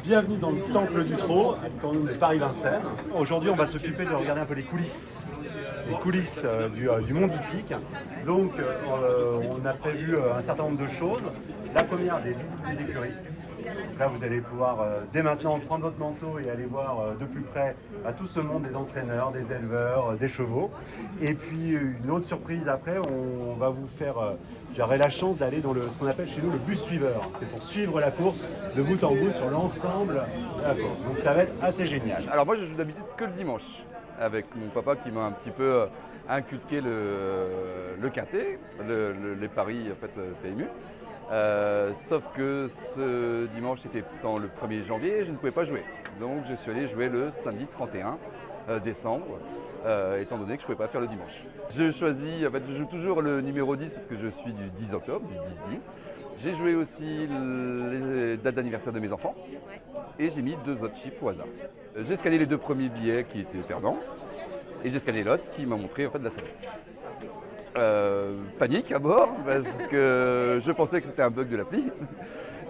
Bienvenue dans le Temple du Trot, de Paris-Vincennes. Aujourd'hui, on va s'occuper de regarder un peu les coulisses du monde hippique. Donc, on a prévu un certain nombre de choses. La première, des visites des écuries. Là, vous allez pouvoir dès maintenant prendre votre manteau et aller voir de plus près tout ce monde des entraîneurs, des éleveurs, des chevaux. Et puis, une autre surprise après, on va vous faire... J'aurai la chance d'aller dans ce qu'on appelle chez nous le bus suiveur. C'est pour suivre la course de bout en bout sur l'ensemble de la course. Donc ça va être assez génial. Alors moi je joue d'habitude que le dimanche avec mon papa qui m'a un petit peu inculqué le quintet, les paris en fait, PMU. Sauf que ce dimanche était dans le 1er janvier et je ne pouvais pas jouer. Donc je suis allé jouer le samedi 31 décembre. Étant donné que je ne pouvais pas faire le dimanche. Je joue toujours le numéro 10 parce que je suis du 10 octobre, du 10-10. J'ai joué aussi les dates d'anniversaire de mes enfants et j'ai mis 2 autres chiffres au hasard. J'ai scanné les 2 premiers billets qui étaient perdants et j'ai scanné l'autre qui m'a montré en fait la série. Panique à bord parce que je pensais que c'était un bug de l'appli.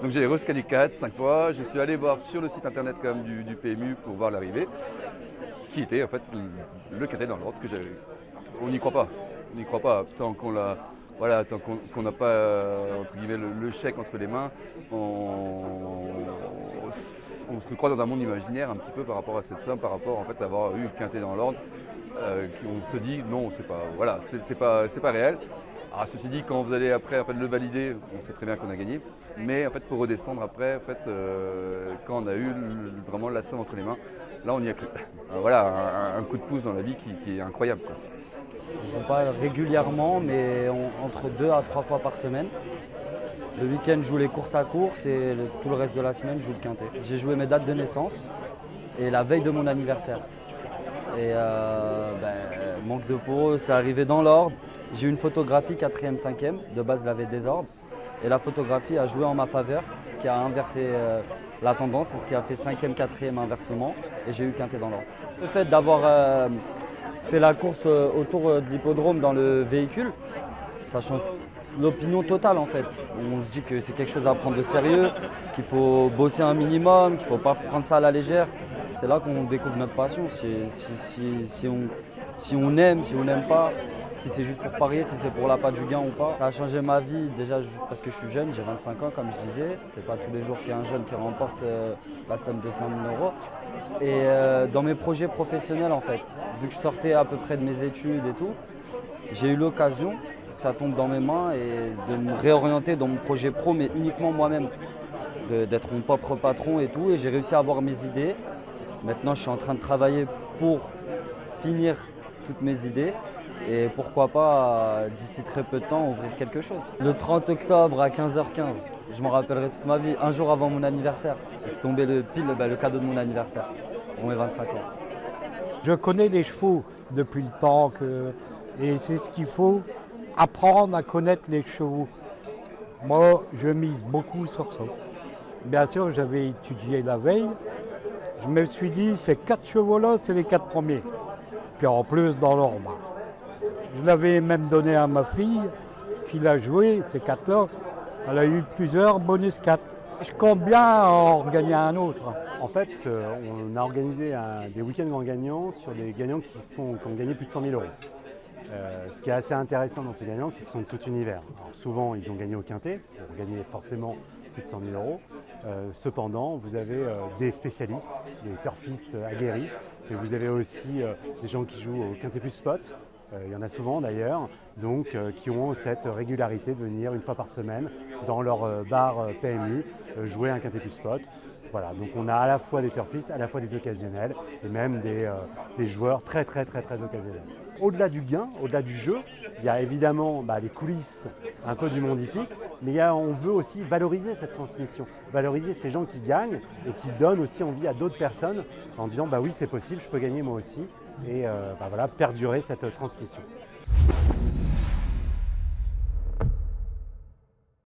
Donc j'ai rescanné 4-5 fois, je suis allé voir sur le site internet quand même du PMU pour voir l'arrivée, qui était en fait le quintet dans l'ordre que j'avais eu. On n'y croit pas, tant qu'on l'a, voilà, tant qu'on n'a pas entre guillemets le chèque entre les mains, on se croit dans un monde imaginaire un petit peu par rapport à cette somme, par rapport en fait à avoir eu le quintet dans l'ordre. On se dit non, c'est pas réel. Alors, ceci dit, quand vous allez après en fait, le valider, on sait très bien qu'on a gagné, mais en fait pour redescendre après, en fait, quand on a eu vraiment la somme entre les mains, là on y a cru. Voilà, un coup de pouce dans la vie qui est incroyable, quoi. Je ne joue pas régulièrement, mais entre 2 à 3 fois par semaine. Le week-end, je joue les courses à course et tout le reste de la semaine, je joue le quintet. J'ai joué mes dates de naissance et la veille de mon anniversaire. Et manque de peau, c'est arrivé dans l'ordre. J'ai eu une photographie 4e, 5e, de base il avait désordre. Et la photographie a joué en ma faveur, ce qui a inversé la tendance et ce qui a fait 5e, 4e inversement. Et j'ai eu quintet dans l'ordre. Le fait d'avoir fait la course autour de l'hippodrome dans le véhicule, ça change l'opinion totale en fait. On se dit que c'est quelque chose à prendre de sérieux, qu'il faut bosser un minimum, qu'il ne faut pas prendre ça à la légère. C'est là qu'on découvre notre passion, si on aime, si on n'aime pas, si c'est juste pour parier, si c'est pour l'appât du gain ou pas. Ça a changé ma vie déjà parce que je suis jeune, j'ai 25 ans comme je disais. C'est pas tous les jours qu'il y a un jeune qui remporte la somme de 100 000 €. Et dans mes projets professionnels en fait, vu que je sortais à peu près de mes études et tout, j'ai eu l'occasion que ça tombe dans mes mains et de me réorienter dans mon projet pro, mais uniquement moi-même, d'être mon propre patron et tout. Et j'ai réussi à avoir mes idées. Maintenant, je suis en train de travailler pour finir toutes mes idées et pourquoi pas, d'ici très peu de temps, ouvrir quelque chose. Le 30 octobre à 15h15, je m'en rappellerai toute ma vie, un jour avant mon anniversaire. C'est tombé pile le cadeau de mon anniversaire, pour mes 25 ans. Je connais les chevaux depuis le temps et c'est ce qu'il faut, apprendre à connaître les chevaux. Moi, je mise beaucoup sur ça. Bien sûr, j'avais étudié la veille. Je me suis dit, ces 4 chevaux-là, c'est les 4 premiers. Puis en plus, dans l'ordre. Je l'avais même donné à ma fille, qui l'a joué, ces 4-là. Elle a eu plusieurs bonus 4. Je compte bien en gagner un autre. En fait, on a organisé des week-ends grands gagnants sur des gagnants qui ont gagné plus de 100 000 €. Ce qui est assez intéressant dans ces gagnants, c'est qu'ils sont de tout univers. Alors, souvent, ils ont gagné au quintet, pour gagner forcément plus de 100 000 €. Cependant, vous avez des spécialistes, des turfistes aguerris, et vous avez aussi des gens qui jouent au quintet plus spot. Il y en a souvent d'ailleurs, donc qui ont cette régularité de venir une fois par semaine dans leur bar PMU jouer un quintet plus spot. Voilà, donc on a à la fois des turfistes, à la fois des occasionnels et même des joueurs très occasionnels. Au-delà du gain, au-delà du jeu, il y a évidemment les coulisses un peu du monde hippique, mais on veut aussi valoriser cette transmission, valoriser ces gens qui gagnent et qui donnent aussi envie à d'autres personnes en disant oui c'est possible, je peux gagner moi aussi et voilà, perdurer cette transmission.